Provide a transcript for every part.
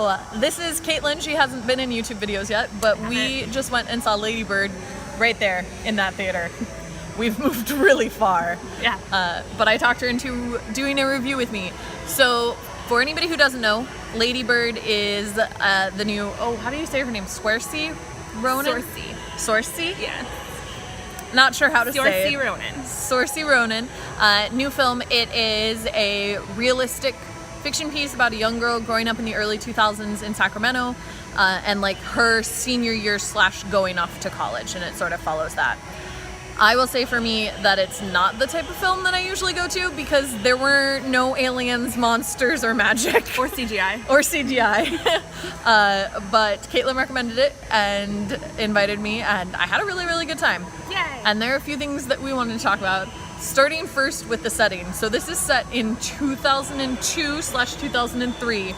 So, this is Caitlyn. She hasn't been in YouTube videos yet, but we just went and saw Lady Bird right there in that theater. We've moved really far. Yeah. But I talked her into doing a review with me. So, for anybody who doesn't know, Lady Bird is the new, how do you say her name? Saoirse Ronan? Saoirse? Yeah. Not sure how to say it. Saoirse Ronan. New film. It is a realistic fiction piece about a young girl growing up in the early 2000s in Sacramento, and like her senior year / going off to college, and it sort of follows that. I will say for me that it's not the type of film that I usually go to because there were no aliens, monsters, or magic. Or CGI. But Caitlyn recommended it and invited me, and I had a really, really good time. Yay! And there are a few things that we wanted to talk about. Starting first with the setting. So this is set in 2002/2003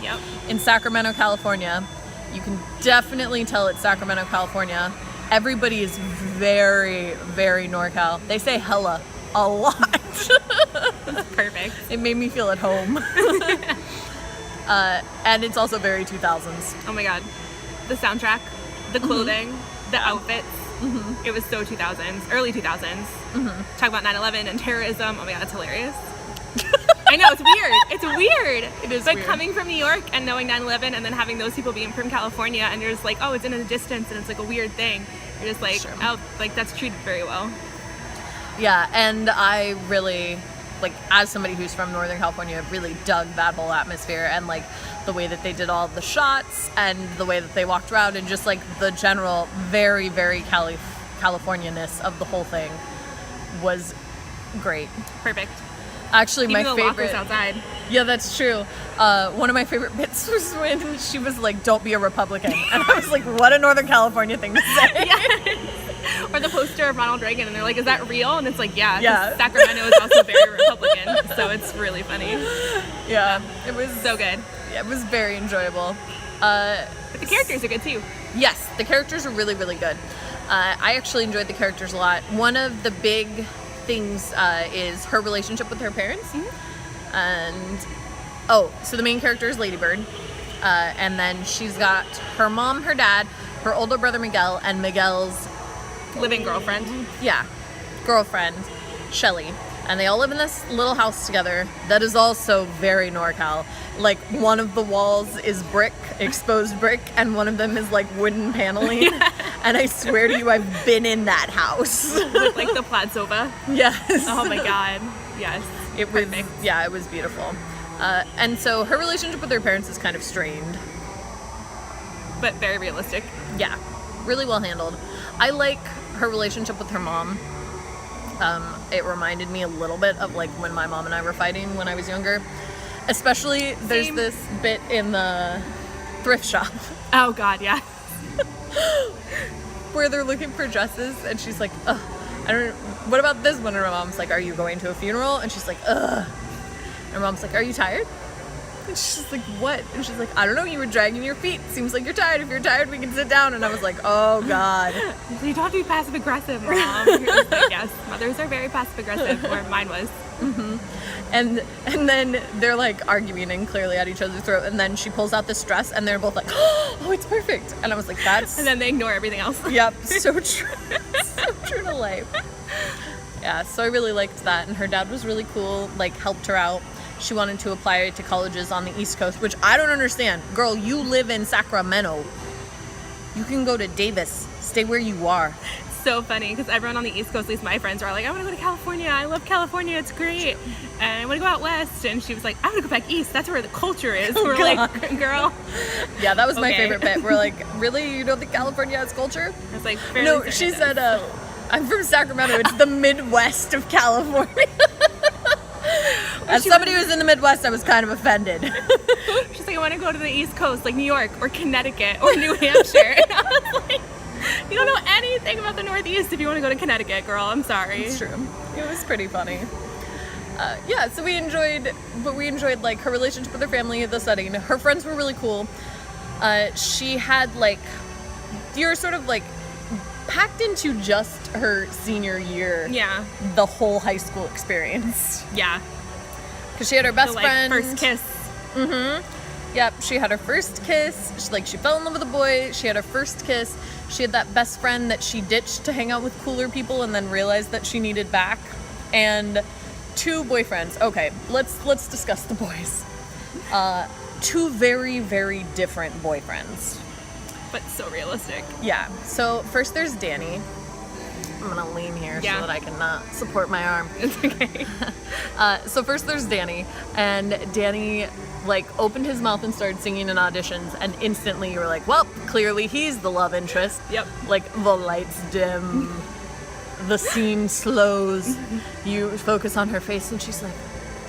in Sacramento, California. You can definitely tell it's Sacramento, California. Everybody is very, very NorCal. They say hella a lot. That's perfect. It made me feel at home. And it's also very 2000s. Oh my god. The soundtrack, the clothing, the outfits. It was so 2000s, early 2000s. Talk about 9/11 and terrorism. Oh my god, that's hilarious. I know, it's weird. It's weird. It is But weird. coming from New York and knowing 9/11 and then having those people being from California and you're just like, oh, it's in the distance and it's like a weird thing. You're just like, oh, like that's treated very well. Yeah, and I really, like, as somebody who's from Northern California, really dug that whole atmosphere and, like, the way that they did all the shots and the way that they walked around and just, like, the general very, very California-ness of the whole thing was great. Perfect. Actually, Even my the favorite... lockers outside. Yeah, that's true. One of my favorite bits was when she was like, "Don't be a Republican," and I was like, "What a Northern California thing to say." Yes. Or the poster of Ronald Reagan, and they're like, "Is that real?" And it's like, "Yeah." Yeah. Sacramento is also very Republican, so it's really funny. Yeah, it was So good. Yeah, it was very enjoyable. But the characters are good too. Yes, the characters are really, really good. I actually enjoyed the characters a lot. One of the big things is her relationship with her parents. And so the main character is Lady Bird, and then she's got her mom, her dad, her older brother Miguel, and Miguel's Living girlfriend. girlfriend Shelly, and they all live in this little house together that is also very NorCal. Like, one of the walls is brick, exposed brick, and one of them is like wooden paneling. And I swear to you, I've been in that house. With like the plaid sofa. Yes. Oh my god. Yes. It was, it was beautiful. And so her relationship with her parents is kind of strained. But very realistic. Yeah, really well handled. I like her relationship with her mom. It reminded me a little bit of like when my mom and I were fighting when I was younger. Especially, there's this bit in the thrift shop. Oh god, yeah. Where they're looking for dresses, and she's like, ugh, I don't know, what about this one? And her mom's like, are you going to a funeral? And she's like, ugh. And her mom's like, are you tired? And she's like, what? And she's like, I don't know, you were dragging your feet. Seems like you're tired. If you're tired, we can sit down. And I was like, oh god. You don't have to be passive aggressive, Mom. You're just like, yes, mothers are very passive aggressive, or mine was. And then they're like arguing and clearly at each other's throat, and then she pulls out this dress and they're both like, oh, it's perfect. And I was like, that's... And then they ignore everything else. Yep, so true. So true to life. Yeah, so I really liked that, and her dad was really cool, like helped her out. She wanted to apply to colleges on the East Coast, which I don't understand. Girl, you live in Sacramento. You can go to Davis. Stay where you are. So funny, because everyone on the East Coast, at least my friends, are like, I want to go to California. I love California. It's great. And I want to go out west. And she was like, I want to go back east. That's where the culture is. We're like, girl. Yeah, that was my favorite bit. We're like, really? You don't think California has culture? I was like, no, she said, I'm from Sacramento. It's the Midwest of California. As somebody who's in the Midwest, I was kind of offended. She's like, I want to go to the East Coast, like New York or Connecticut or New Hampshire. And I was like, you don't know anything about the Northeast if you want to go to Connecticut, girl. I'm sorry. It's true. It was pretty funny. Yeah, so we enjoyed like her relationship with her family, the setting. Her friends were really cool. She had like, you're sort of like packed into just her senior year. Yeah. The whole high school experience. Yeah. Because she had her best friend. First kiss. Yep, she had her first kiss. She fell in love with a boy. She had her first kiss. She had that best friend that she ditched to hang out with cooler people and then realized that she needed back. And 2 boyfriends. Okay, let's discuss the boys. 2 very, very different boyfriends. But so realistic. Yeah. So first there's Danny. I'm gonna lean here so that I can support my arm. It's okay. So first there's Danny, and Danny opened his mouth and started singing in auditions, and instantly you were like, well, clearly he's the love interest. Yep. The lights dim, the scene slows, you focus on her face, and she's like,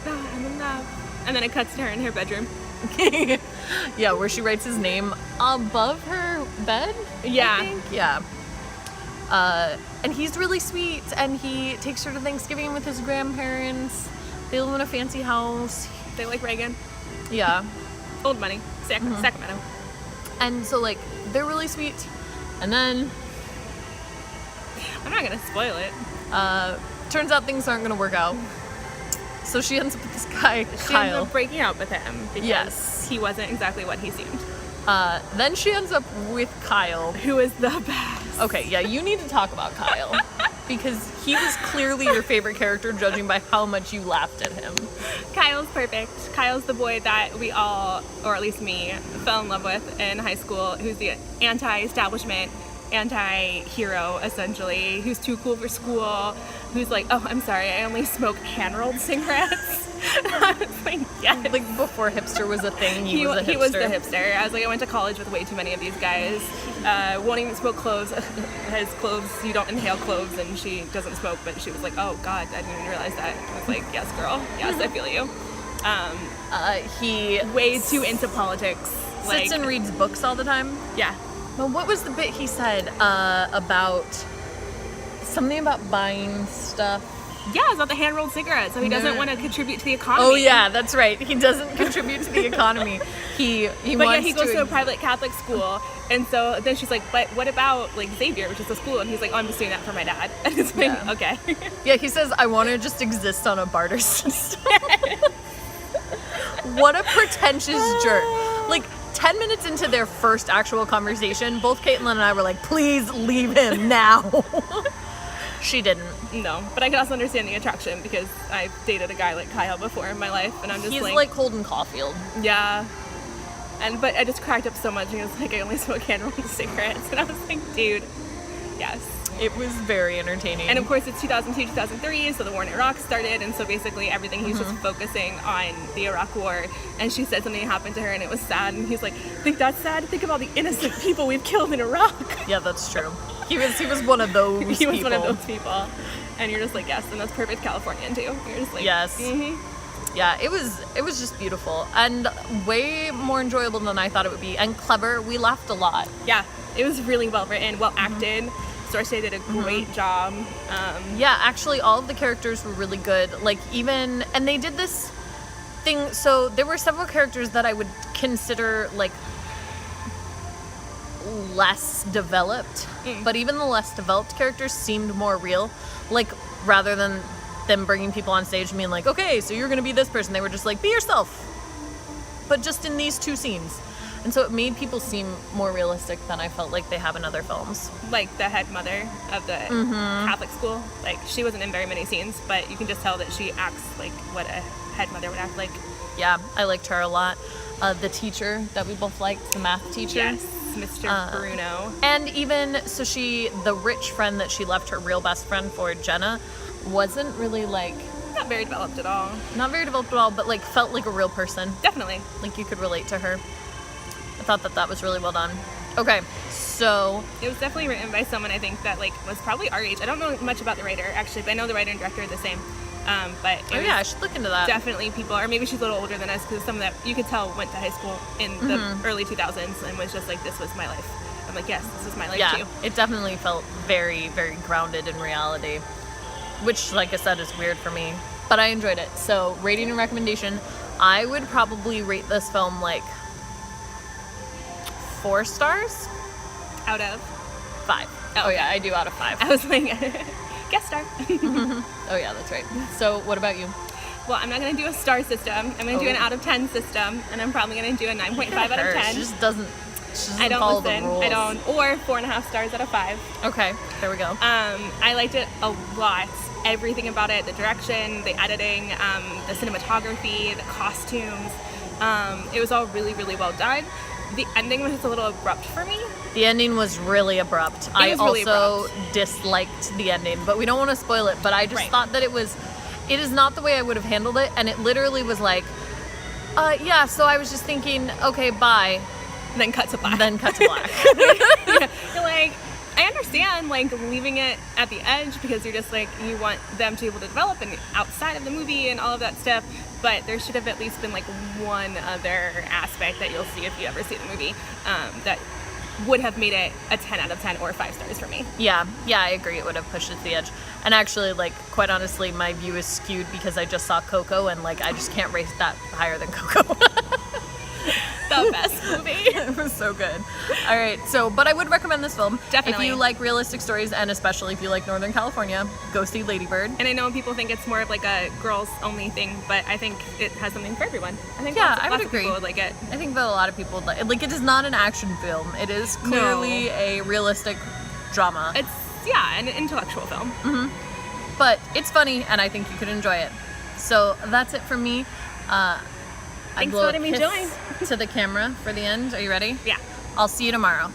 oh, I'm in love. And then it cuts to her in her bedroom. yeah, where she writes his name above her bed. Yeah. I think. Yeah. And he's really sweet, and he takes her to Thanksgiving with his grandparents. They live in a fancy house. They like Reagan. Yeah. Old money. Sacramento. And so, they're really sweet. And then... I'm not going to spoil it. Turns out things aren't going to work out. So she ends up with this guy, She Kyle. ends up breaking out with him because he wasn't exactly what he seemed. Then she ends up with Kyle. Who is the best. Okay, yeah, you need to talk about Kyle. Because he was clearly your favorite character, judging by how much you laughed at him. Kyle's perfect. Kyle's the boy that we all, or at least me, fell in love with in high school, who's the anti-establishment, anti-hero, essentially, who's too cool for school, who's like, oh, I'm sorry, I only smoke hand-rolled cigarettes. I was like, yes. Before hipster was a thing, he was a hipster. He was the hipster. I was like, I went to college with way too many of these guys. Won't even smoke cloves. Has cloves, you don't inhale cloves, and she doesn't smoke, but she was like, oh God, I didn't even realize that. I was like, yes, girl. Yes, I feel you. He way too into politics. Sits and reads books all the time. Yeah. Well, what was the bit he said about something about buying stuff? Yeah, it's about the hand-rolled cigarettes. So he doesn't want to contribute to the economy. Oh yeah, that's right. He doesn't contribute to the economy. He goes to a private Catholic school, and so then she's like, but what about Xavier, which is the school? And he's like, oh, I'm just doing that for my dad. And it's like, okay. Yeah, he says, I want to just exist on a barter system. What a pretentious jerk. 10 minutes into their first actual conversation, both Caitlyn and I were like, please leave him now. She didn't. No, but I can also understand the attraction because I've dated a guy like Kyle before in my life, and I'm just He's like Holden Caulfield. Yeah. But I just cracked up so much. He was like, I only smoke hand-rolled cigarettes. And I was like, dude, yes. It was very entertaining. And of course, it's 2002, 2003, so the war in Iraq started, and so basically everything, he's just focusing on the Iraq war. And she said something happened to her, and it was sad, and he's like, think that's sad? Think of all the innocent people we've killed in Iraq. Yeah, that's true. He was one of those people. He was one of those people. And you're just like, yes, and that's perfect Californian, too. You're just like, yes. Mm-hmm. Yeah, it was just beautiful, and way more enjoyable than I thought it would be, and clever. We laughed a lot. Yeah, it was really well written, well acted. Source did a great job. Yeah, actually, all of the characters were really good. And they did this thing. So there were several characters that I would consider less developed, but even the less developed characters seemed more real. Rather than them bringing people on stage and being like, okay, so you're gonna be this person. They were just like, be yourself, but just in these 2 scenes. And so it made people seem more realistic than I felt like they have in other films. Like the head mother of the Catholic school. She wasn't in very many scenes, but you can just tell that she acts like what a head mother would act like. Yeah, I liked her a lot. The teacher that we both liked, the math teacher. Yes, Mr. Bruno. And even, so the rich friend that she left her real best friend for, Jenna, wasn't really not very developed at all. Not very developed at all, but felt like a real person. Definitely. You could relate to her. I thought that was really well done. Okay, so it was definitely written by someone I think that was probably our age. I don't know much about the writer actually, but I know the writer and director are the same. But I should look into that. Definitely people, or maybe she's a little older than us, because some of that you could tell went to high school in the early 2000s and was just like, this was my life. I'm like, yes, this is my life too. It definitely felt very, very grounded in reality, which, like I said, is weird for me, but I enjoyed it. So rating and recommendation, I would probably rate this film 4 stars out of 5. Oh yeah, I do out of 5. I was like, guest star. Oh yeah, that's right. So what about you? Well, I'm not going to do a star system. I'm going to do an out of 10 system, and I'm probably going to do a 9.5 out of 10. She just doesn't I don't follow listen. the rules. I don't. Or 4.5 stars out of 5. Okay, there we go. I liked it a lot. Everything about it, the direction, the editing, the cinematography, the costumes. It was all really, really well done. The ending was just a little abrupt for me. The ending was really abrupt. I really also disliked the ending, but we don't want to spoil it. But I just thought that it is not the way I would have handled it. And it literally was like, yeah, so I was just thinking, okay, bye. Then cut to black. Yeah. You're like, I understand, like, leaving it at the edge because you're just like, you want them to be able to develop and outside of the movie and all of that stuff. But there should have at least been like one other aspect that you'll see if you ever see the movie that would have made it a 10 out of 10 or 5 stars for me. Yeah, I agree. It would have pushed it to the edge. And actually, like, quite honestly, my view is skewed because I just saw Coco, and like, I just can't rate that higher than Coco. The best movie. It was so good. All right, but I would recommend this film. Definitely. If you like realistic stories, and especially if you like Northern California, go see Lady Bird. And I know people think it's more of like a girls only thing, but I think it has something for everyone. I think I would lots agree. of people would like it. I think that a lot of people would like it is not an action film. It is clearly a realistic drama. It's an intellectual film. Mm-hmm. But it's funny, and I think you could enjoy it. So that's it from me. Thanks for letting me join. To the camera for the end. Are you ready? Yeah. I'll see you tomorrow.